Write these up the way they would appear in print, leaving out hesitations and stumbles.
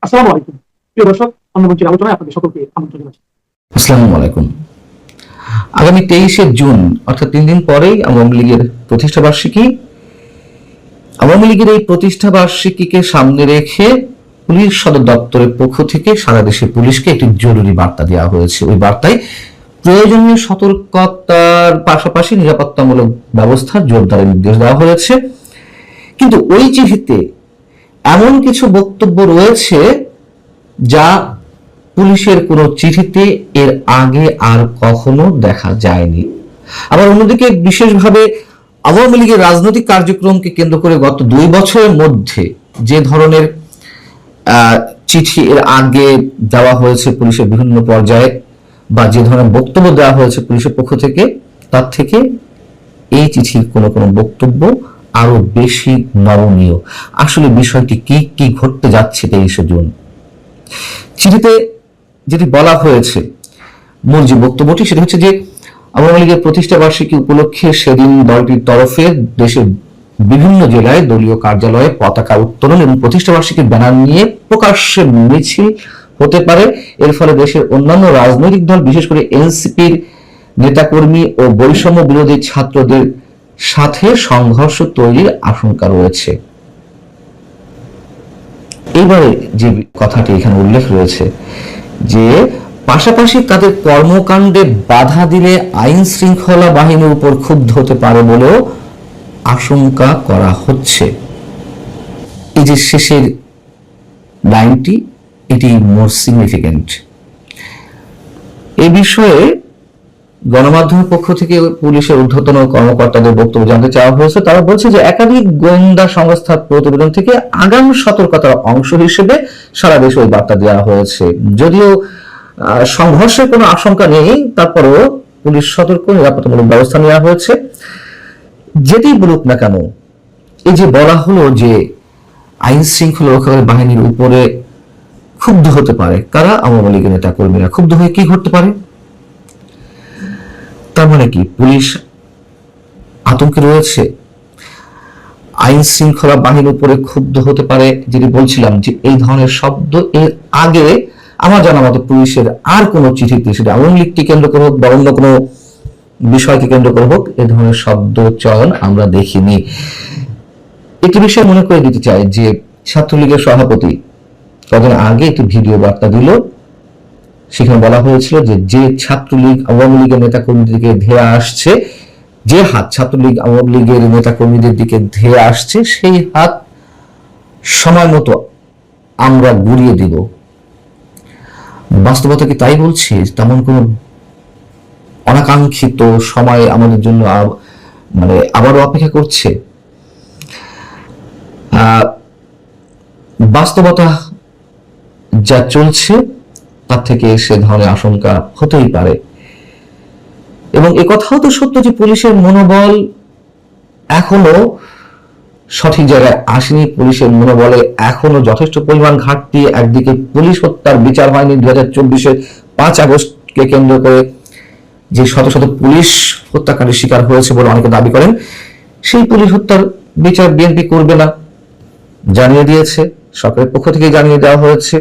আসসালামু আলাইকুম। প্রিয় দর্শক, অন্নমঞ্চের আলোচনায় আপনাদের সকলকে আমন্ত্রণ জানাচ্ছি। আসসালামু আলাইকুম। আগামী 23শে জুন অর্থাৎ 3 দিন পরেই আওয়ামী লীগের প্রতিষ্ঠা বার্ষিকী। আওয়ামী লীগের এই প্রতিষ্ঠা বার্ষিকীকে সামনে রেখে পুলিশ সদর দপ্তরের পক্ষ থেকে সারা দেশের পুলিশকে একটি জরুরি বার্তা দেওয়া হয়েছে। ওই বার্তায় প্রয়োজনীয় সতর্কতার পাশাপাশি নিরাপত্তামূলক ব্যবস্থা জোরদারের নির্দেশ দেওয়া হয়েছে। কিন্তু ওই চিঠিতে এমন কিছু বক্তব্য রয়েছে যা পুলিশের কোনো চিঠিতে এর আগে আর কখনো দেখা যায়নি। আবার অন্যদিকে বিশেষভাবে আওয়ামী লীগের রাজনৈতিক কার্যক্রমকে কেন্দ্র করে গত 2 বছরের মধ্যে যে ধরনের চিঠি এর আগে দেওয়া হয়েছে পুলিশের বিভিন্ন পর্যায়ে বা যে ধরনের বক্তব্য দেওয়া হয়েছে পুলিশের পক্ষ থেকে, তার থেকে এই চিঠির কোনো কোনো বক্তব্য আরো বেশি নমনীয়। আসলে বিষয়টি কি কি ঘটতে যাচ্ছে 23শে জুন। চিঠিতে যেটি বলা হয়েছে, মূল যে বক্তব্যটি সেটা হচ্ছে যে আওয়ামী লীগের প্রতিষ্ঠা বার্ষিকী উপলক্ষে সেদিন দলটির তরফে দেশের বিভিন্ন জেলায় দলীয় কার্যালয়ে পতাকা উত্তোলন এবং প্রতিষ্ঠা বার্ষিকীর ব্যানার নিয়ে প্রকাশ্যে মিছিল হতে পারে। এর ফলে দেশের অন্যান্য রাজনৈতিক দল, বিশেষ করে এনসিপির নেতাকর্মী ও বৈষম্য বিরোধী ছাত্রদের সাথে সংঘর্ষ তৈরির আশঙ্কা রয়েছে। এবারে যে কথাটি এখানে উল্লেখ রয়েছে যে পাশাপাশি তাদের কর্মকাণ্ডে বাধা দিলে আইন শৃঙ্খলা বাহিনীর উপর ক্ষুব্ধ হতে পারে বলেও আশঙ্কা করা হচ্ছে। এই যে শেষের লাইনটি, এটি মোর সিগনিফিকেন্ট। এই বিষয়ে গণমাধ্যমের পক্ষ থেকে পুলিশের ঊর্ধ্বতন কর্মকর্তাদের বক্তব্য জানতে চাওয়া হয়েছে। তারা বলছে যে একাধিক গোয়েন্দা সংস্থার প্রতিবেদন থেকে আগাম সতর্কতার অংশ হিসেবে সারা দেশে ওই বার্তা দেওয়া হয়েছে। যদিও সংঘর্ষের কোনো আশঙ্কা নেই, তারপরেও পুলিশ সতর্ক, নিরাপত্তামূলক ব্যবস্থা নেওয়া হয়েছে। যেটি বলুক না কেন, এই যে বলা হলো যে আইন শৃঙ্খলা রক্ষাকারী বাহিনীর উপরে ক্ষুব্ধ হতে পারে কারা? আওয়ামী লীগের নেতা কর্মীরা। ক্ষুব্ধ হয়ে কি ঘটতে পারে? তার মানে কি পুলিশ আতঙ্কে রয়েছে? আইন শৃঙ্খলা বাহিনীর উপরে ক্ষুব্ধ হতে পারে, যেটি বলছিলাম যে এই ধরনের শব্দ এর আগে আমার জানা মতো পুলিশের আর কোন চিঠিতে, সেটা আওয়ামী লীগকে কেন্দ্র করে হোক বা অন্য কোনো বিষয়কে কেন্দ্র করে হোক, এ ধরনের শব্দ চয়ন আমরা দেখিনি। একটি বিষয় মনে করে দিতে চাই যে ছাত্রলীগের সভাপতি কদিন আগে একটি ভিডিও বার্তা দিল। সেখানে বলা হয়েছিল যে যে ছাত্রলীগ আওয়ামী লীগের নেতা কর্মীদেরকে ধেয়ে আসছে, যে হাত ছাত্রলীগ আওয়ামী লীগের নেতা কর্মীদের দিকে ধেয়ে আসছে, সেই হাত সময় মতো আমরা গুড়িয়ে দিব। বাস্তবতা কি তাই বলছে? তেমন কোন অনাকাঙ্ক্ষিত সময় আমাদের জন্য আবারও অপেক্ষা করছে? বাস্তবতা যা চলছে তার থেকে সে ধরনের আশঙ্কা হতেই পারে। এবং একথাও তো সত্য যে পুলিশের মনোবল এখনো সঠিক জায়গায় আসেনি। পুলিশের মনোবলে এখনো যথেষ্ট পরিমাণ ঘাটতি। একদিকে পুলিশ হত্যার বিচার হয়নি। 2024-এর 5 আগস্টকে কেন্দ্র করে যে শত শত পুলিশ হত্যাকাণ্ডের শিকার হয়েছে বলে অনেকে দাবি করেন, সেই পুলিশ হত্যার বিচার বিএনপি করবে না, জানিয়ে দিয়েছে। সরকারের পক্ষ থেকে জানিয়ে দেওয়া হয়েছে,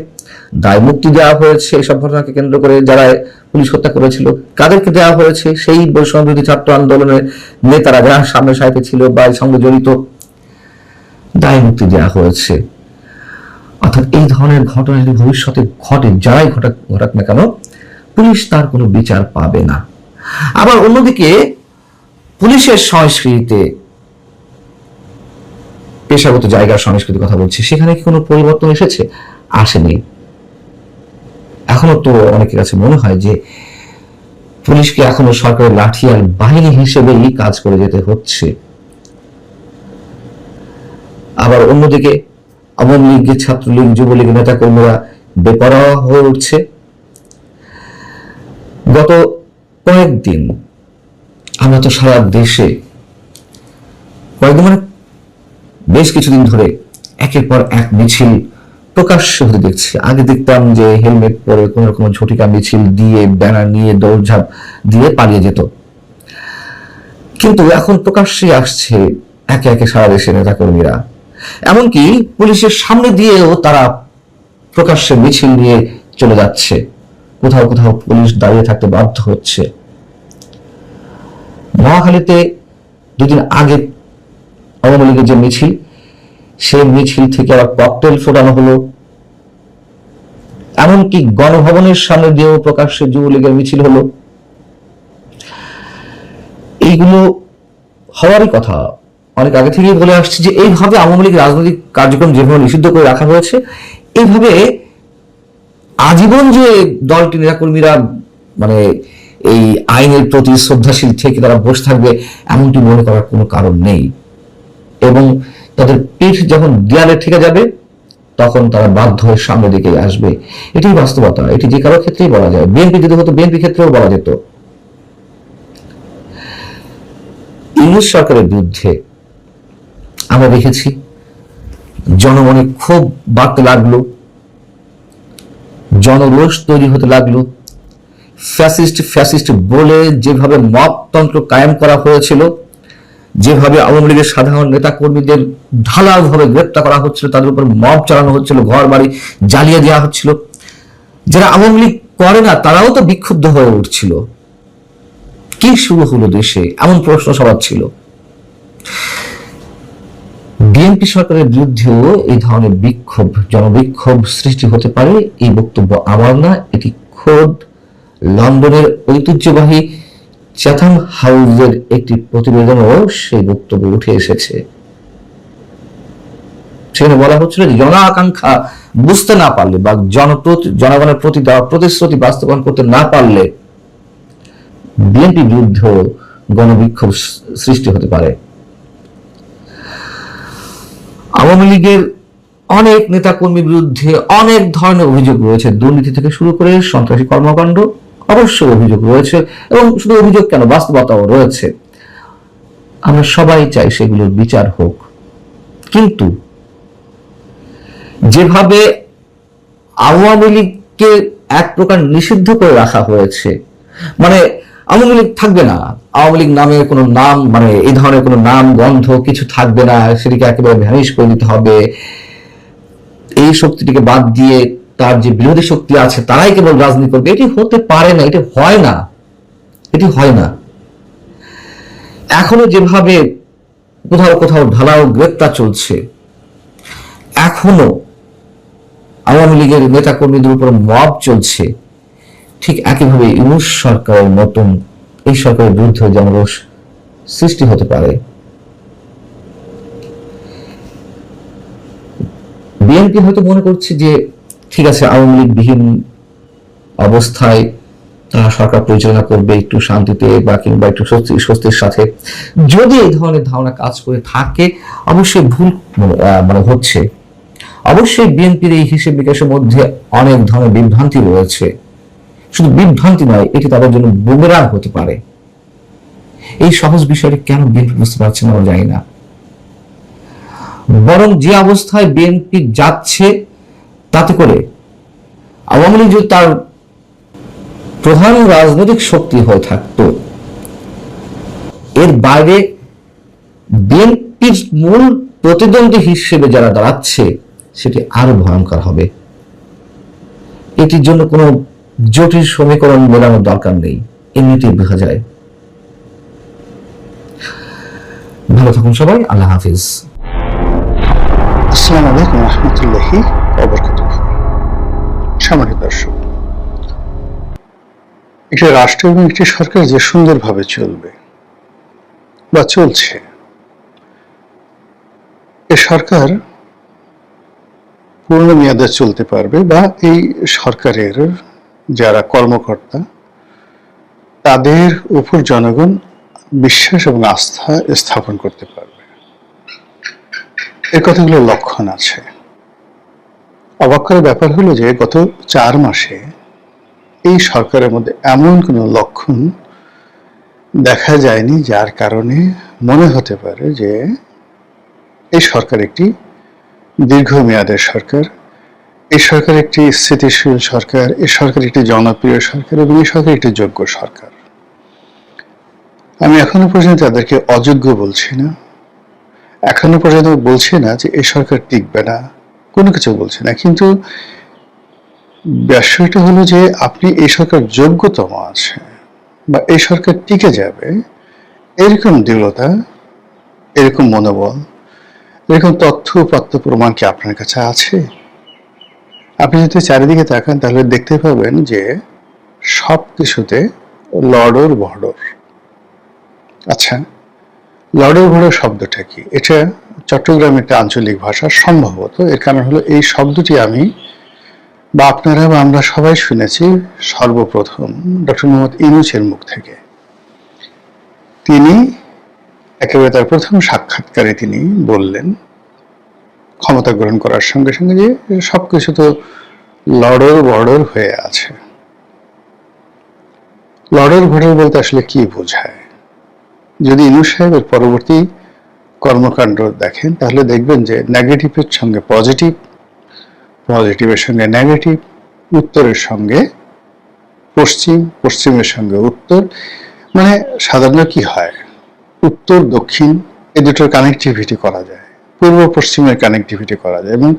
দায় মুক্তি দেওয়া হয়েছে। এইসব ঘটনাকে কেন্দ্র করে যারা পুলিশ হত্যা করেছিল কাদেরকে দেওয়া হয়েছে? সেই বৈষম্য বিরোধী ছাত্র আন্দোলনের নেতারা যারা সামনে সারিতে ছিল বা এর সঙ্গে জড়িত, দায় মুক্তি দেওয়া হয়েছে। অর্থাৎ এই ধরনের ঘটনা যদি ভবিষ্যতে ঘটে, যারাই ঘটাক না কেন, পুলিশ তার কোনো বিচার পাবে না। আবার অন্যদিকে পুলিশের সংস্কৃতিতে, পেশাগত জায়গার সংস্কৃতির কথা বলছি, সেখানে কি কোনো পরিবর্তন এসেছে? আসেনি। এখনো তো অনেকের কাছে মনে হয় যে পুলিশকে এখনো সরকারের লাঠিয়াল বাহিনী হিসেবেই কাজ করে যেতে হচ্ছে। আবার অন্যদিকে আওয়ামী লীগের, ছাত্রলীগ, যুবলীগের নেতা কর্মীরা বেপরোয়া হয়ে উঠছে। গত কয়েকদিন আমরা তো সারা দেশে কয়েকদিন বেশ কিছুদিন ধরে একের পর এক মিছিল প্রকাশ্য হতে দেখছি। আগে দেখতাম যে হেলমেট পরে কোন রকম ঝটিকা মিছিল দিয়ে, ব্যানার নিয়ে, দৌড়ঝাঁপ দিয়ে পালিয়ে যেত, কিন্তু এখন প্রকাশ্যে আসছে একে একে সারা দেশের নেতা কর্মীরা। এমনকি পুলিশের সামনে দিয়েও তারা প্রকাশ্যে মিছিল নিয়ে চলে যাচ্ছে, কোথাও কোথাও পুলিশ দাঁড়িয়ে থাকতে বাধ্য হচ্ছে। মহাখালীতে দুদিন আগে আওয়ামী লীগের যে মিছিল, সেই মিছিল থেকে আবার ককটেল ফোটানো হলো। এমনকি গণভবনের সামনে দিয়েও প্রকাশ্যে যুবলীগের মিছিল হলো। এইগুলো হওয়ারই কথা। অনেক আগে থেকেই বলে আসছে যে এইভাবে আওয়ামী লীগ রাজনৈতিক কার্যক্রম যেভাবে নিষিদ্ধ করে রাখা হয়েছে, এইভাবে আজীবন যে দলটি নেতাকর্মীরা মানে এই আইনের প্রতি শ্রদ্ধাশীল থেকে তারা বসে থাকবে, এমনটি মনে করার কোনো কারণ নেই। এবং তাদের পিঠ যখন দেয়ালে ঠেকে যাবে, তখন তারা বাধ্য হয়ে সামনের দিকে আসবে। এটাই বাস্তবতা। এটি যে কারো ক্ষেত্রেই বলা যায়। বিএনপি যদি হতো, বিএনপি ক্ষেত্রেও বলা যেত। ইউনূস সরকারের বিরুদ্ধে আমরা দেখেছি জনমনে ক্ষোভ বাড়তে লাগলো, জনরোষ তৈরি হতে লাগলো। ফ্যাসিস্ট বলে যেভাবে মবতন্ত্র কায়েম করা হয়েছিল, যেভাবে আওয়ামী লীগের সাধারণ নেতা কর্মীদের ঢালাওভাবে গ্রেপ্তার করা হচ্ছিল, তাদের উপর মব চালানো হচ্ছিল, ঘর বাড়ি জ্বালিয়ে দেওয়া হচ্ছিল। যারা আওয়ামী লীগ করে না তারাও তো বিক্ষুব্ধ হয়ে উঠছিল। কি শুরু হলো দেশে, এমন প্রশ্ন সবার ছিল। বিএনপি সরকারের বিরুদ্ধেও এই ধরনের বিক্ষোভ, জনবিক্ষোভ সৃষ্টি হতে পারে, এই বক্তব্য আমার না, এটি খোদ লন্ডনের ঐতিহ্যবাহী চ্যাথাম হাউসের একটি প্রতিবেদনও সেই বক্তব্য উঠে এসেছে। সেখানে বলা হচ্ছিল যে জন আকাঙ্ক্ষা বুঝতে না পারলে বা জনগণের প্রতি দেওয়া প্রতিশ্রুতি বাস্তবায়ন করতে না পারলে বিএনপি বিরুদ্ধে গণবিক্ষোভ সৃষ্টি হতে পারে। আওয়ামী লীগের অনেক নেতাকর্মীর বিরুদ্ধে অনেক ধরনের অভিযোগ রয়েছে, দুর্নীতি থেকে শুরু করে সন্ত্রাসী কর্মকাণ্ড অবশ্যই অভিযোগ রয়েছে, এবং শুধু অভিযোগ কেন, বাস্তবতাও রয়েছে। আমরা সবাই চাই সেগুলোর বিচার হোক। কিন্তু যেভাবে আওয়ামী লীগকে এক প্রকার নিষিদ্ধ করে রাখা হয়েছে, মানে আওয়ামী লীগ থাকবে না, আওয়ামী লীগ নামে কোনো নাম, মানে এই ধরনের কোনো নাম গন্ধ কিছু থাকবে না, সেটিকে একেবারে ভ্যানিশ করে দিতে হবে, এই শক্তিটিকে বাদ দিয়ে তার যে বিরোধী শক্তি আছে তারাই কেবল রাজনীতি করবে, এটি হতে পারে না, এটি হয় না, এটি হয় না। এখনো যেভাবে কোথাও কোথাও ঢালাও গ্রেপ্তার চলছে, এখনো আওয়ামী লীগের নেতা কর্মীদের উপর মব চলছে, ঠিক একইভাবে ইউনূস সরকারের মতন এই সরকারের বিরুদ্ধে জনরোষ সৃষ্টি হতে পারে। বিএনপি হয়তো মনে করছে যে ঠিক আছে, আওয়ামী লীগ বিহীন অবস্থায় তারা সরকার পরিচালনা করবে একটু শান্তিতে বা কিংবা একটু স্বস্তির সাথে। যদি এই ধরনের ধারণা কাজ করে থাকে, অবশ্যই ভুল মানে হচ্ছে। অবশ্যই বিএনপির এই হিসেব নিকাশের মধ্যে অনেক ধরনের বিভ্রান্তি রয়েছে। শুধু বিভ্রান্তি নয়, এটি তাদের জন্য বুমেরাং হতে পারে। এই সহজ বিষয়টি কেন বিএনপি বুঝতে পারছে না, আমরা জানি না। বরং যে অবস্থায় বিএনপি যাচ্ছে, তাতে করে আওয়ামী লীগ যদি তার প্রধান রাজনৈতিক শক্তি হয়ে থাকতো, এর বাইরে বিএনপির মূল প্রতিদ্বন্দ্বী হিসেবে যারা দাঁড়াচ্ছে, সেটি আরো ভয়ঙ্কর হবে। এটির জন্য কোনো জটিল সমীকরণ মেলানোর দরকার নেই, এমনিতেই বোঝা যায়। ভালো থাকুন সবাই, আল্লাহ হাফিজ। আসসালামু আলাইকুম রহমতুল্লাহি ওয়া বারাকাতুহু। সম্মানিত দর্শক, একটি রাষ্ট্র এবং একটি সরকার যে সুন্দরভাবে চলবে বা চলছে, এ সরকার পূর্ণ মেয়াদে চলতে পারবে বা এই সরকারের যারা কর্মকর্তা, তাদের উপর জনগণ বিশ্বাস এবং আস্থা স্থাপন করতে পারবে, এর কতগুলো লক্ষণ আছে। অবাক করার ব্যাপার হলো যে গত 4 মাসে এই সরকারের মধ্যে এমন কোনো লক্ষণ দেখা যায়নি যার কারণে মনে হতে পারে যে এই সরকার একটি দীর্ঘমেয়াদের সরকার, এই সরকার একটি স্থিতিশীল সরকার, এই সরকার একটি জনপ্রিয় সরকার এবং এই সরকার একটি যোগ্য সরকার। আমি এখনো পর্যন্ত তাদেরকে অযোগ্য বলছি না, এখনো পর্যন্ত বলছি না যে এই সরকার টিকবে না, কোনো কিছু বলছি না, কিন্তু বিষয়টা হলো যে আপনি এই সরকার যোগ্যতম আছে বা এই সরকার টিকে যাবে এরকম দৃঢ়তা, এরকম মনোবল, এরকম তথ্য উপাত্ত প্রমাণ কি আপনার কাছে আছে? আপনি যদি চারিদিকে তাকান তাহলে দেখতে পাবেন যে সব কিছুতে লড়র ভড়র। আচ্ছা, লড়র ভড়র শব্দটা কি? এটা চট্টগ্রামের একটা আঞ্চলিক ভাষা সম্ভবত। এর কারণ হলো এই শব্দটি আমি বা আপনারা বা আমরা সবাই শুনেছি সর্বপ্রথম ডক্টর মোহাম্মদ ইউনূসের মুখ থেকে। তিনি একেবারে তার প্রথম সাক্ষাৎকারে তিনি বললেন ক্ষমতা গ্রহণ করার সঙ্গে সঙ্গে যে সবকিছু তো লড়র বড়র হয়ে আছে। লড়র ভড়র বলতে আসলে কি বোঝায়? যদি ইউনূস সাহেবের পরবর্তী কর্মকাণ্ড দেখেন তাহলে দেখবেন যে নেগেটিভের সঙ্গে পজিটিভ, পজিটিভের সঙ্গে নেগেটিভ, উত্তরের সঙ্গে পশ্চিম, পশ্চিমের সঙ্গে উত্তর। মানে সাধারণত কি হয়, উত্তর দক্ষিণ এই দুটোর কানেক্টিভিটি করা যায়, পূর্ব পশ্চিমের কানেক্টিভিটি করা যায়, এবং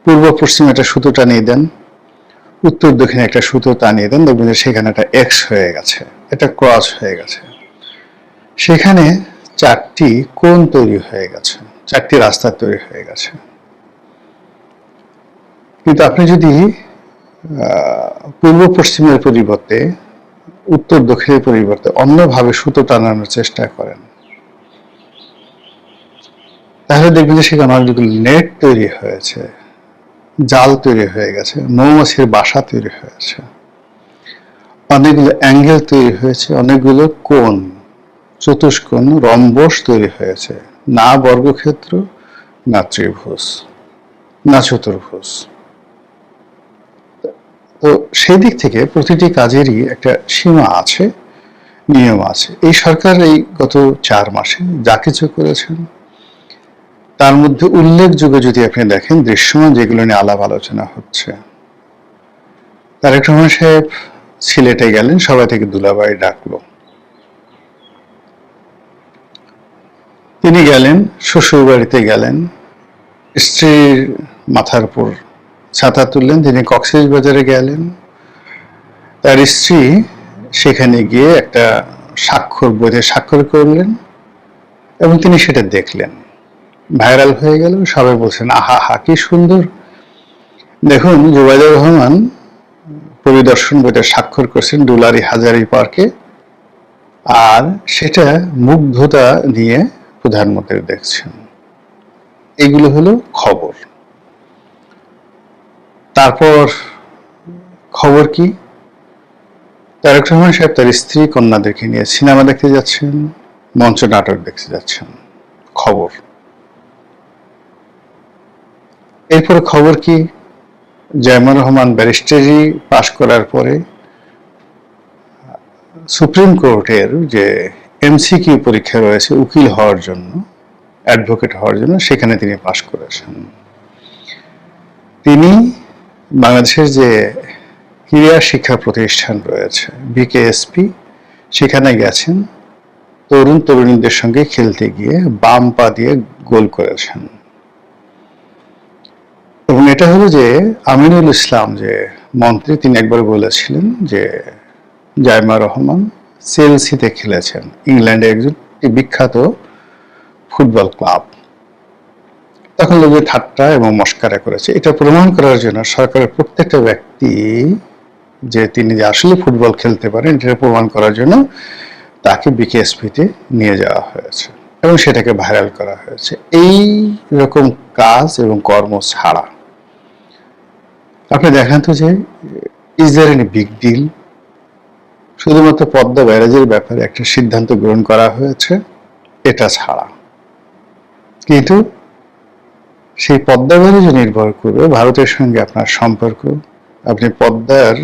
পূর্ব পশ্চিমে একটা সুতো টানিয়ে দেন, উত্তর দক্ষিণে একটা সুতো টানিয়ে দেন, দেখবেন যে সেখানে একটা এক্স হয়ে গেছে, এটা ক্রস হয়ে গেছে, সেখানে চারটি কোণ তৈরি হয়ে গেছে, চারটি রাস্তা তৈরি হয়ে গেছে। কিন্তু আপনি যদি পূর্ব পশ্চিমের পরিবর্তে উত্তর দক্ষিণের পরিবর্তে অন্যভাবে সুতো টানানোর চেষ্টা করেন তাহলে দেখবেন যে সেখানে অনেকগুলো নেট তৈরি হয়েছে, জাল তৈরি হয়ে গেছে, মৌমাছির বাসা তৈরি হয়েছে, অনেকগুলো অ্যাঙ্গেল তৈরি হয়েছে, অনেকগুলো কোণ, চতুষ্কোণ, রম্বস তৈরি হয়েছে, না বর্গক্ষেত্র, না ত্রিভুজ, না চতুর্ভুজ। তো সেই দিক থেকে প্রতিটি কাজেরই একটা সীমা আছে, নিয়ম আছে। এই সরকার এই গত 4 মাসে যা কিছু করেছেন তার মধ্যে উল্লেখযোগ্য যদি আপনি দেখেন দৃশ্যমান যেগুলো নিয়ে আলাপ আলোচনা হচ্ছে, তারেক রহমান সাহেব সিলেটে গেলেন, সবাই থেকে দুলাভাই ডাকলো, তিনি গেলেন, শ্বশুর বাড়িতে গেলেন, স্ত্রীর মাথার উপর ছাতা তুললেন, তিনি কক্সবাজারে গেলেন, তার স্ত্রী সেখানে গিয়ে একটা বইতে স্বাক্ষর করলেন এবং তিনি সেটা দেখলেন, ভাইরাল হয়ে গেল, সবাই বলছেন আহা হা কি সুন্দর। দেখুন, জুবাইদুর রহমান পরিদর্শন বইটা স্বাক্ষর করছেন ডুলারি হাজারি পার্কে, আর সেটা মুগ্ধতা নিয়ে প্রধানমন্ত্রী দেখছেন। এগুলো হলো খবর। তারপর খবর কি, তারেক রহমান সাহেব তার স্ত্রী কন্যাদেরকে নিয়ে সিনেমা দেখতে যাচ্ছেন, মঞ্চ নাটক দেখতে যাচ্ছেন, খবর। এরপরে খবর কি, জায়মা রহমান ব্যারিস্টারি পাশ করার পরে সুপ্রিম কোর্টের যে এমসিকিউ পরীক্ষা রয়েছে উকিল হওয়ার জন্য, অ্যাডভোকেট হওয়ার জন্য, সেখানে তিনি পাশ করেছেন। তিনি বাংলাদেশের যে ক্রীড়া শিক্ষা প্রতিষ্ঠান রয়েছে বিকেএসপি, সেখানে গেছেন, তরুণ তরুণীদের সঙ্গে খেলতে গিয়ে বাম পা দিয়ে গোল করেছেন। এবং এটা হলো যে আমিনুল ইসলাম যে মন্ত্রী, তিনি একবার বলেছিলেন যে জায়মা রহমান চেলসিতে খেলেছেন, ইংল্যান্ডে একজন বিখ্যাত ফুটবল ক্লাব। তখন লোকে ঠাট্টা এবং মস্কারা করেছে। এটা প্রমাণ করার জন্য সরকারের প্রত্যেকটা ব্যক্তি যে তিনি যে আসলে ফুটবল খেলতে পারেন এটা প্রমাণ করার জন্য তাকে বিকেএসপিতে নিয়ে যাওয়া হয়েছে এবং সেটাকে ভাইরাল করা হয়েছে। এই রকম কাজ এবং কর্ম ছাড়া আপনি দেখান তো যে is there any big deal? শুধুমাত্র পদ্মা ব্যারাজের ব্যাপারে একটা সিদ্ধান্ত গ্রহণ করা হয়েছে, এটা ছাড়া। কিন্তু সেই পদ্মা ব্যারাজে নির্ভর করবে ভারতের সঙ্গে আপনার সম্পর্ক। আপনি পদ্মার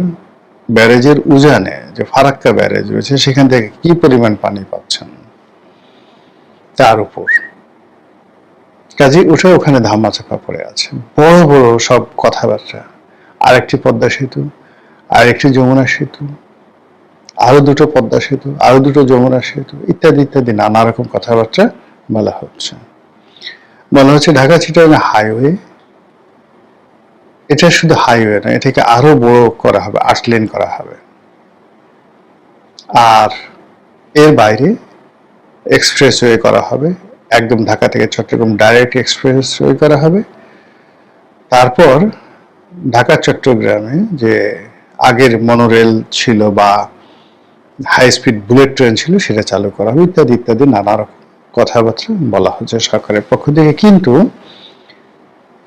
ব্যারেজের উজানে যে ফারাক্কা ব্যারেজ রয়েছে সেখান থেকে কি পরিমাণ পানি পাচ্ছেন তার উপর কাজে ওটা ওখানে ধামাচাপা পড়ে আছে। বড় বড় সব কথাবার্তা, আরেকটি পদ্মা সেতু, আরেকটি যমুনা সেতু, আরো দুটো পদ্মা সেতু, আরো দুটো যমুনা সেতু, ইত্যাদি ইত্যাদি নানা রকম কথাবার্তা বলা হচ্ছে। বলা হচ্ছে ঢাকা চিটাগাং হাইওয়ে এটা শুধু হাইওয়ে নয়, এটাকে আরো বড় করা হবে, 8 লেন করা হবে। আর এর বাইরে এক্সপ্রেসওয়ে করা হবে, একদম ঢাকা থেকে চট্টগ্রাম ডাইরেক্ট এক্সপ্রেসওয়ে করা হবে। তারপর ঢাকা চট্টগ্রামে যে আগের মনোরেল ছিল বা হাই স্পিড বুলেট ট্রেন ছিল সেটা চালু করা হবে, ইত্যাদি ইত্যাদি নানা রকম কথাবার্তা বলা হচ্ছে সরকারের পক্ষ থেকে। কিন্তু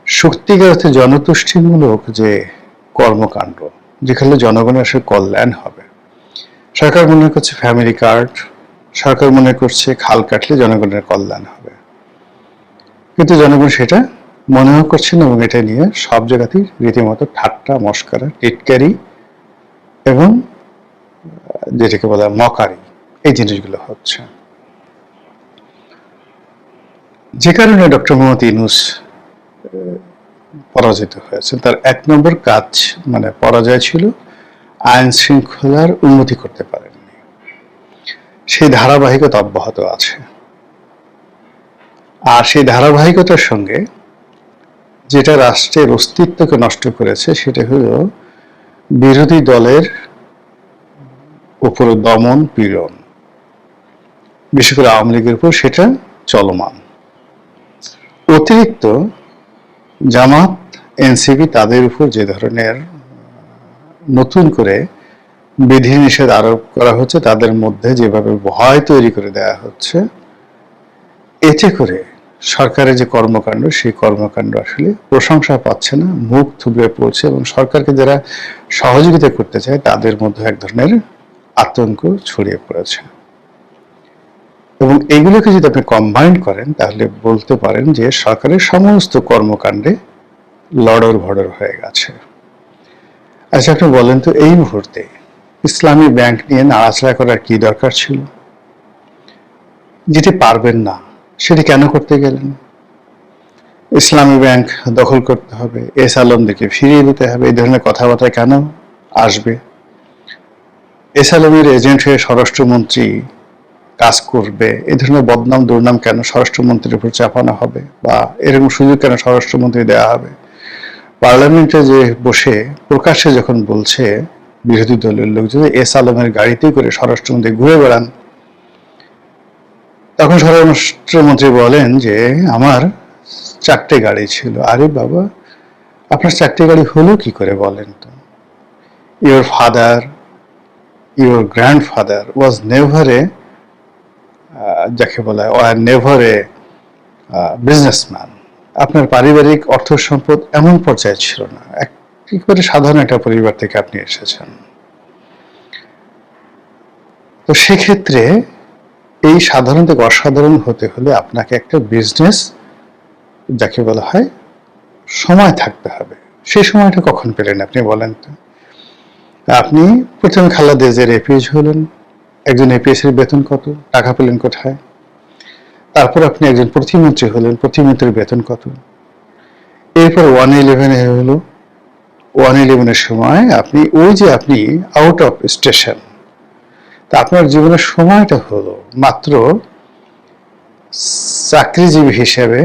সত্যিকার অর্থে জনতুষ্টিমূলক যে কর্মকাণ্ড, যেখানে জনগণের আসলে কল্যাণ হবে, সরকার মনে করছে ফ্যামিলি কার্ড, সরকার মনে করছে খাল কাটলে জনগণের কল্যাণ হবে, কিন্তু জনগণ সেটা মনেও করছে না এবং এটা নিয়ে সব জায়গাতেই রীতিমতো ঠাট্টা মস্করা টিটকারি এবং যেটাকে বলা হয় মকারি, এই জিনিসগুলো হচ্ছে। যে কারণে ডক্টর মোহাম্মদ ইউনূস পরাজিত হয়েছে, তার 1 নম্বর কাজ মানে পরাজয় ছিল আইন শৃঙ্খলার উন্নতি করতে পারেননি। সেই ধারাবাহিকতা অব্যাহত আছে। আর সেই ধারাবাহিকতার সঙ্গে যেটা রাষ্ট্রের অস্তিত্বকে নষ্ট করেছে সেটা হলো বিরোধী দলের উপর দমন পীড়ন, বিশেষ করে আওয়ামী লীগের উপর সেটা চলমান। অতিরিক্ত জামাত, এনসিপি তাদের উপর যে ধরনের নতুন করে বিধিনিষেধ আরোপ করা হচ্ছে, তাদের মধ্যে যেভাবে ভয় তৈরি করে দেওয়া হচ্ছে, এতে করে সরকারের যে কর্মকাণ্ড সেই কর্মকাণ্ড আসলে প্রশংসা পাচ্ছে না, মুখ থুবড়ে পড়ছে এবং সরকারকে যারা সহযোগিতা করতে চায় তাদের মধ্যে এক ধরনের আতঙ্ক ছড়িয়ে পড়েছে। এবং এগুলোকে যদি আপনি কম্বাইন করেন তাহলে বলতে পারেন যে সরকারের সমস্ত কর্মকাণ্ডে লড়র ভড়র হয়ে গেছে। আচ্ছা, আপনি বলেন তো এই মুহূর্তে ইসলামী ব্যাংক নিয়ে নাড়াচাড়া করার কি দরকার ছিল? যেটি পারবেন না সেটি কেন করতে গেলেন? ইসলামী ব্যাংক দখল করতে হবে, এস আলমদেরকে ফিরিয়ে দিতে হবে, এই ধরনের কথাবার্তা কেন আসবে? এস আলমের এজেন্ট হয়ে স্বরাষ্ট্রমন্ত্রী কাজ করবে, এই ধরনের বদনাম দুর্নাম কেন স্বরাষ্ট্রমন্ত্রীর উপর চাপানো হবে বা এরকম সুযোগ কেন স্বরাষ্ট্রমন্ত্রী দেওয়া হবে? পার্লামেন্টে যে বসে প্রকাশ্যে যখন বলছে বিরোধী দলের লোকজন এস আলমের গাড়িতে করে স্বরাষ্ট্রমন্ত্রী ঘুরে বেড়ান, তখন স্বরাষ্ট্রমন্ত্রী বলেন যে আমার 4টে গাড়ি ছিল। আরে বাবা, আপনার 4টে গাড়ি হলো কি করে বলেন তো? Your father, your grandfather was never a, যাকে বলা হয় নেভার এ বিজনেসম্যান। আপনার পারিবারিক অর্থ সম্পদ এমন পর্যায়ে ছিল না, একেবারে সাধারণ একটা পরিবার থেকে আপনি এসেছেন। তো সেক্ষেত্রে এই সাধারণ থেকে অসাধারণ হতে হলে আপনাকে একটা বিজনেস, যাকে বলা হয় সময় থাকতে হবে। সেই সময়টা কখন পেলেন আপনি বলেন তো? আপনি প্রথমে খালেদা জিয়ার এপিএস হলেন, একজন এপিএস এর বেতন কত, টাকা পেলেন কোথায়? তারপর আপনি একজন প্রতিমন্ত্রী হলেন, প্রতিমন্ত্রীর বেতন কত? এরপর 111 হলো, 111 সময় আপনি ওই যে আপনি আউট অফ স্টেশন, তা আপনার জীবনের সময়টা হলো মাত্র চাকরিজীবী হিসেবে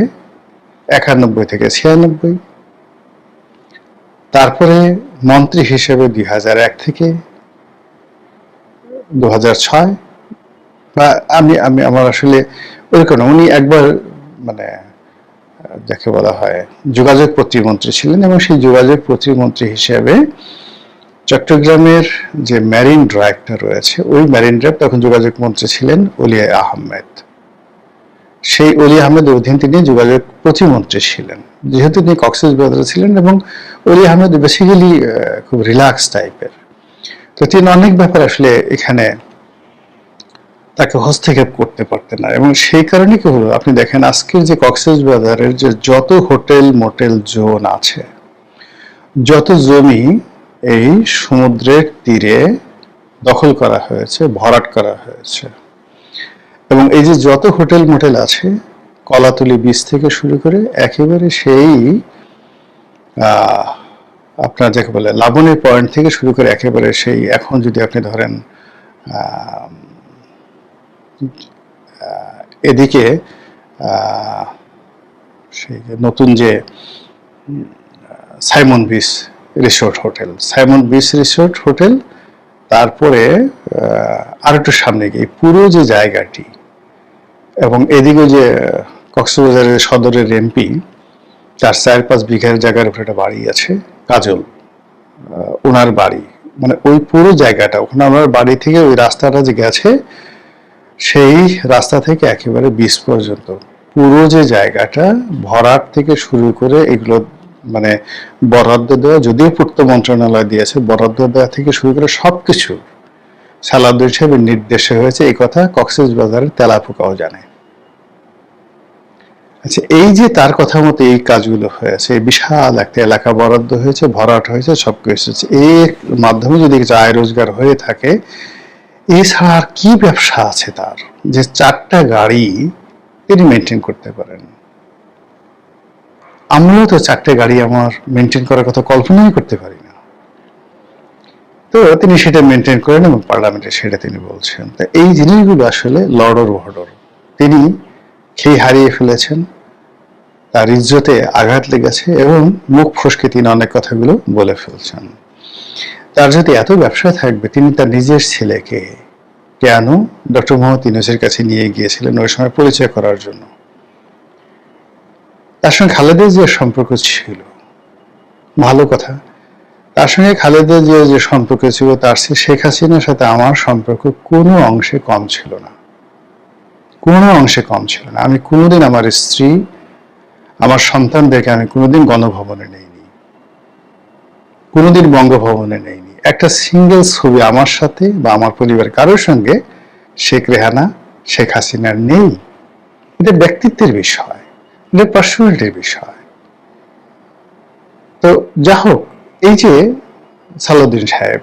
91 থেকে 96, তারপরে মন্ত্রী হিসেবে 2001 থেকে 2006, বা আমার আসলে ওইরকম উনি একবার মানে যাকে বলা হয় যোগাযোগ প্রতিমন্ত্রী ছিলেন এবং সেই যোগাযোগ প্রতিমন্ত্রী হিসেবে চট্টগ্রামের যে মেরিন ড্রাইভটা রয়েছে, ওই মেরিন ড্রাইভ তখন যোগাযোগ মন্ত্রী ছিলেন অলি আহমেদ। সেই অলি আহমেদ অধীন তিনি যোগাযোগ প্রতিমন্ত্রী ছিলেন, যেহেতু তিনি কক্সবাজারে ছিলেন এবং অলি আহমেদ বেসিক্যালি খুব রিল্যাক্স টাইপের। তো তিনি অনেক ব্যাপার আসলে এখানে তাকে হস্তক্ষেপ করতে পারতেন না এবং সেই কারণে কি হলো, আপনি দেখেন আজকের যে কক্সবাজারের যে যত হোটেল মোটেল জোন আছে, যত জমি এই সমুদ্রের তীরে দখল করা হয়েছে, ভরাট করা হয়েছে, এবং এই যে যত হোটেল মোটেল আছে কলাতলি বীচ থেকে শুরু করে একেবারে সেই আপনার যাকে বলে লাবণী পয়েন্ট থেকে শুরু করে একেবারে সেই এখন যদি আপনি ধরেন এদিকে সেই নতুন যে সাইমন বিচ রিসোর্ট হোটেল, তারপরে আর একটু সামনে গিয়ে পুরো যে জায়গাটি, এবং এদিকে যে কক্সবাজারের সদরের এমপি, তার 4-5 বিঘার জায়গার উপরে একটা বাড়ি আছে, কাজল, ওনার বাড়ি, মানে ওই পুরো জায়গাটা, ওখানে আমার বাড়ি থেকে ওই রাস্তাটা যে গেছে, সেই রাস্তা থেকে একেবারে বিচ পর্যন্ত পুরো যে জায়গাটা, ভরাট থেকে শুরু করে এগুলো মানে বরাদ্দ দেওয়া, যদিও পূর্ত মন্ত্রণালয় দিয়েছে, বরাদ্দ দেওয়া থেকে শুরু করে সবকিছু সালাউদ্দিন সাহেবের নির্দেশে হয়েছে, এই কথা কক্সবাজারের তেলাপোকাও জানে। আচ্ছা, এই যে তার কথা মতো এই কাজগুলো হয়েছে, বিশাল একটা এলাকা বরাদ্দ হয়েছে, ভরাট হয়েছে, সবকিছু হচ্ছে, এর মাধ্যমে যদি কিছু আয় রোজগার হয়ে থাকে, এছাড়া আর কি ব্যবসা আছে তার, যে 4টা গাড়ি তিনি মেনটেন করতে পারেন? আমরাও তো 4টে গাড়ি আমার মেনটেন করার কথা কল্পনাই করতে পারি না। তো তিনি সেটা মেনটেন করেন এবং পার্লামেন্টে সেটা তিনি বলছেন। তা এই জিনিসগুলো আসলে লড়র ভড়র, তিনি খেয়ে হারিয়ে ফেলেছেন, তার ইজ্জতে আঘাত লেগেছে এবং মুখ ফসকে তিনি অনেক কথাগুলো বলে ফেলছেন। তার যদি এত ব্যবসা থাকবে, তিনি তার নিজের ছেলেকে কেন ডক্টর মোহাম্মদ ইউনূসের কাছে নিয়ে গিয়েছিলেন ওই সময় পরিচয় করার জন্য? তার সঙ্গে খালেদা জিয়ার সম্পর্ক ছিল, ভালো কথা। তার সঙ্গে খালেদা জিয়ার যে সম্পর্ক ছিল, তার শেখ হাসিনার সাথে আমার সম্পর্ক কোনো অংশে কম ছিল না, কোনো অংশে কম ছিল না। আমি কোনোদিন আমার স্ত্রী, আমার সন্তানদেরকে আমি কোনোদিন গণভবনে নেইনি, কোনোদিন বঙ্গভবনে নেইনি। একটা সিঙ্গেল ছবি আমার সাথে বা আমার পরিবার কারোর সঙ্গে শেখ রেহানা, শেখ হাসিনার নেই। এটা ব্যক্তিত্বের বিষয়, এটা পার্সোনালিটির বিষয়। তো যা হোক, এই যে সালাউদ্দিন সাহেব,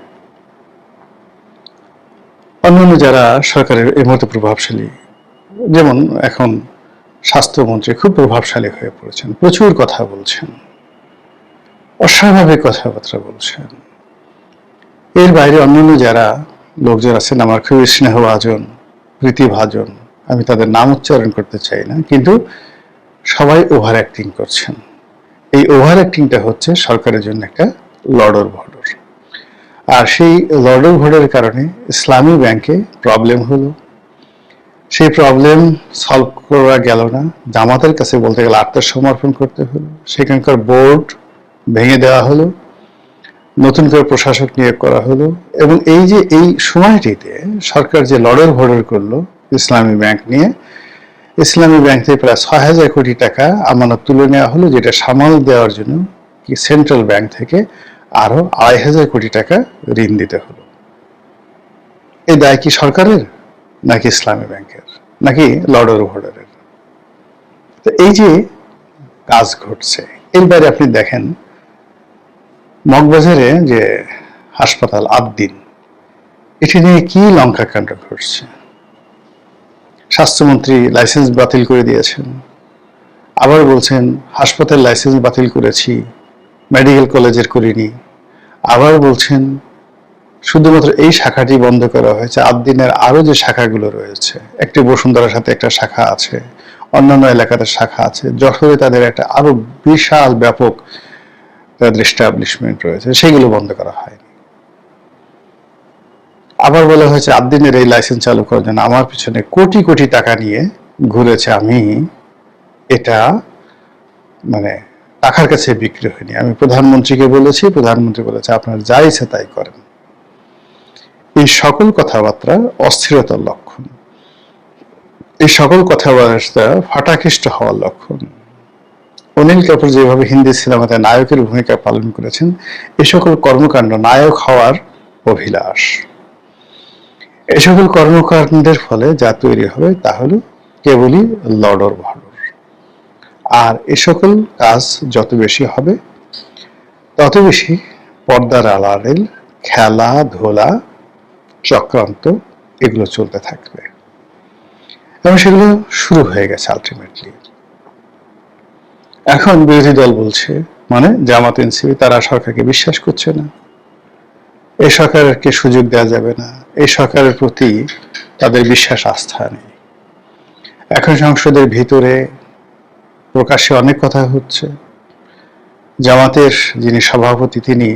অন্যান্য যারা সরকারের এই মুহূর্তে প্রভাবশালী, যেমন এখন স্বাস্থ্যমন্ত্রী খুব প্রভাবশালী হয়ে পড়েছেন, প্রচুর কথা বলছেন, অস্বাভাবিক কথাবার্তা বলছেন। এর বাইরে অন্যান্য যারা লোকজন আছেন, আমার খুবই স্নেহভাজন, প্রীতিভাজন, আমি তাদের নাম উচ্চারণ করতে চাই না, কিন্তু সবাই ওভার অ্যাক্টিং করছেন। এই ওভার অ্যাক্টিংটা হচ্ছে সরকারের জন্য একটা লড়র ভড়র। আর সেই লড়র ভড়ের কারণে ইসলামী ব্যাংকে প্রবলেম হলো, সেই প্রবলেম সলভ করা গেল না, জামাতের কাছে বলতে গেলে আত্মসমর্পণ করতে হলো, সেখানকার বোর্ড ভেঙে দেওয়া হলো, নতুন করে প্রশাসক নিয়োগ করা হলো, এবং এই যে এই সময়টিতে সরকার যে লড়র ভড়র করলো ইসলামী ব্যাংক নিয়ে, ইসলামী ব্যাংক থেকে প্রায় 6,000 কোটি টাকা আমানত তুলে নেওয়া হলো, যেটা সামাল দেওয়ার জন্য কি সেন্ট্রাল ব্যাংক থেকে আরো 2,500 কোটি টাকা ঋণ দিতে হলো। এই দায় কি সরকারের, নাকি ইসলামী ব্যাংকের, নাকি লড়র ভড়রের? তো এই যে কাজ ঘটছে, এর বাইরে আপনি দেখেন মগবাজারে যে হাসপাতাল আদ্দিন, এটি নিয়ে কি লঙ্কাকাণ্ড ঘটছে। স্বাস্থ্যমন্ত্রী লাইসেন্স বাতিল করে দিয়েছেন, আবার বলছেন হাসপাতাল লাইসেন্স বাতিল করেছি, মেডিকেল কলেজের করিনি, আবার বলছেন শুধুমাত্র এই শাখাটি বন্ধ করা হয়েছে, আদ্দিনের আরো যে শাখাগুলো রয়েছে, একটি বসুন্ধরার সাথে একটা শাখা আছে, অন্যান্য এলাকাতে শাখা আছে, যশোরে তাদের একটা আরো বিশাল ব্যাপক তাদের এস্টাবলিশমেন্ট রয়েছে, সেগুলো বন্ধ করা হয়নি। আবার বলা হয়েছে আদ্দিনের এই লাইসেন্স চালু করার জন্য আমার পিছনে কোটি কোটি টাকা নিয়ে ঘুরেছে, আমি এটা মানে টাকার কাছে বিক্রি হয়নি। আমি প্রধানমন্ত্রীকে বলেছি, প্রধানমন্ত্রী বলেছে আপনার যা ইচ্ছে তাই করেন। এই সকল কথাবার্তা অস্থিরতার লক্ষণ, এই সকল কথাবার্তা ফাটাকৃষ্ট হওয়ার লক্ষণ। অনিল কাপুর যেভাবে হিন্দি সিনেমাতে নায়কের ভূমিকা পালন করেছেন, এই সকল কর্মকাণ্ড নায়ক হওয়ার অভিলাষ। এই সকল কর্মকাণ্ডের ফলে যা তৈরি হবে তা হলো কেবলই লড়র ভড়র। আর এ সকল কাজ যত বেশি হবে, তত বেশি পর্দার আড়ালের খেলাধুলা, চক্রান্ত এগুলো চলতে থাকবে, এবং সেগুলো শুরু হয়ে গেছে আলটিমেটলি। এখন বিরোধী দল বলছে, মানে জামাত এনসিপি, তারা সরকারকে বিশ্বাস করছে না, এই সরকারকে সুযোগ দেওয়া যাবে না, এই সরকারের প্রতি তাদের বিশ্বাস আস্থা নেই। এখন সংসদের ভিতরে প্রকাশ্যে অনেক কথা হচ্ছে, জামাতের যিনি সভাপতি তিনি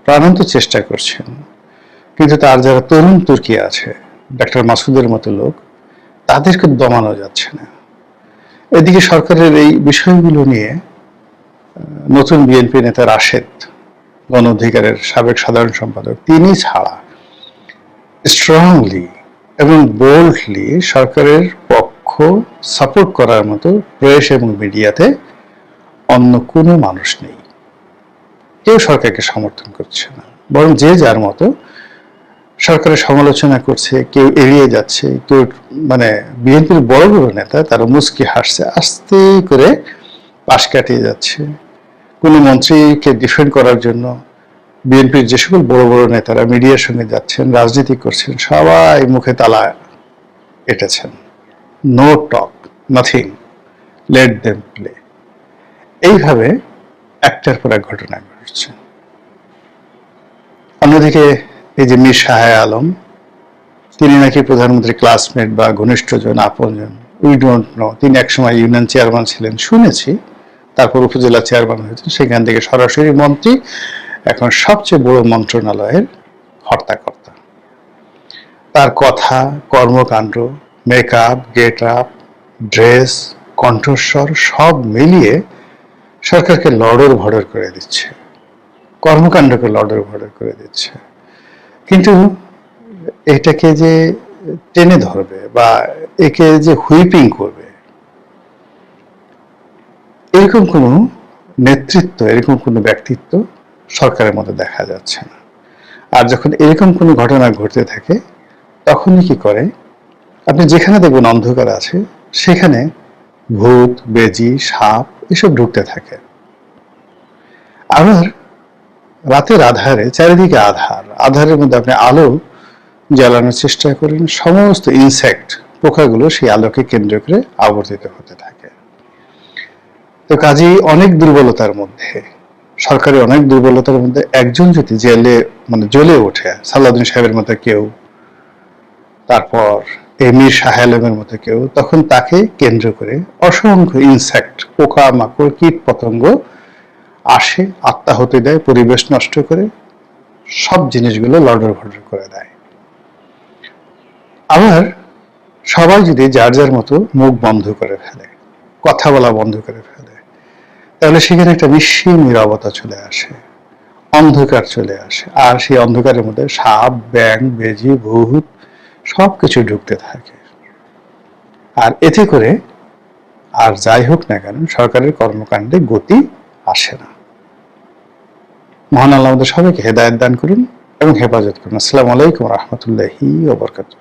প্রাণান্ত চেষ্টা করছেন, কিন্তু তার যারা তরুণ তুর্কি আছে, ডক্টর মাসুদের মতো লোক, তাদেরকে দমানো যাচ্ছে না। এদিকে সরকারের এই বিষয়গুলো নিয়ে নতুন বিএনপি নেতা রাশেদ, গণ অধিকারের সাবেক সাধারণ সম্পাদক, তিনি ছাড়া স্ট্রংলি এবং বোল্ডলি সরকারের পক্ষ সাপোর্ট করার মতো প্রেস এবং মিডিয়াতে অন্য কোনো মানুষ নেই। কেউ সরকারকে সমর্থন করছে না, বরং যে যার মতো সরকারের সমালোচনা করছে, কেউ এড়িয়ে যাচ্ছে, কেউ মানে বিএনপির বড় বড় নেতা তারা মুচকি হাসছে, আস্তে করে পাশ কাটিয়ে যাচ্ছে। কোনো মন্ত্রীকে ডিফেন্ড করার জন্য বিএনপির যে সকল বড় বড় নেতারা মিডিয়ার সঙ্গে যাচ্ছেন, রাজনীতি করছেন, সবাই মুখে তালা এঁটেছেন। No talk, nothing, let them play. এইভাবে একটার পর এক ঘটনা ঘটছে। অন্যদিকে এই যে মীর শাহে আলম, তিনি নাকি প্রধানমন্ত্রী ক্লাসমেট বা ঘনিষ্ঠজন, আপনজন, উই ডোন্ট নো। তিনি একসময় ইউনিয়ন চেয়ারম্যান ছিলেন শুনেছি, তারপর উপজেলা চেয়ারম্যান হয়েছেন, সেখান থেকে সরাসরি মন্ত্রী, এখন সবচেয়ে বড় মন্ত্রণালয়ের কর্তাকর্তা। তার কথা, কর্মকাণ্ড, মেকআপ, গেট আপ, ড্রেস, কণ্ঠস্বর সব মিলিয়ে সরকারকে লড়র ভড়র করে দিচ্ছে, কর্মকাণ্ডকে লড়র ভড়র করে দিচ্ছে। কিন্তু এটাকে যে টেনে ধরবে বা একে যে হুইপিং করবে, এরকম কোনো নেতৃত্ব, এরকম কোনো ব্যক্তিত্ব সরকারের মধ্যে দেখা যাচ্ছে না। আর যখন এরকম কোনো ঘটনা ঘটতে থাকে, তখনই কি করে, আপনি যেখানে দেখবেন অন্ধকার আছে সেখানে ভূত, বেজি, সাপ এসব ঢুকতে থাকে। আবার রাতের আধারে, চারিদিকে আধার, আধারের মধ্যে আপনি আলো জ্বালানোর চেষ্টা করেন, সমস্ত ইনসেক্ট, পোকাগুলো সেই আলোকে কেন্দ্র করে আবর্তিত হতে থাকে। তো কাজেই অনেক দুর্বলতার মধ্যে, সরকারি অনেক দুর্বলতার মধ্যে একজন যদি জেলে মানে জ্বলে ওঠে, সালাউদ্দিন সাহেবের মতো কেউ, তারপর মীর শাহ আলমের মতো কেউ, তখন তাকে কেন্দ্র করে অসংখ্য ইনসেক্ট, পোকা মাকড়, কীট পতঙ্গ আসে, আত্মাহুতি দেয়, পরিবেশ নষ্ট করে, সব জিনিসগুলো লড়র ভড়র করে দেয়। আবার সবাই যদি যার যার মতো মুখ বন্ধ করে ফেলে, কথা বলা বন্ধ করে ফেলে, তাহলে সেখানে একটা নিশ্চিত নীরবতা চলে আসে, অন্ধকার চলে আসে। আর সেই অন্ধকারের মধ্যে সাপ, ব্যাঙ, বেজি, ভূত সবকিছু ঢুকতে থাকে। আর এতে করে আর যাই হোক না কেন, সরকারের কর্মকাণ্ডে গতি আসে না। মহান আল্লাহ আমাদের সবাইকে হেদায়েত দান করুন এবং হেফাজত করুন। আসসালামু আলাইকুম ওয়া রাহমাতুল্লাহি ওয়া বারাকাতুহু।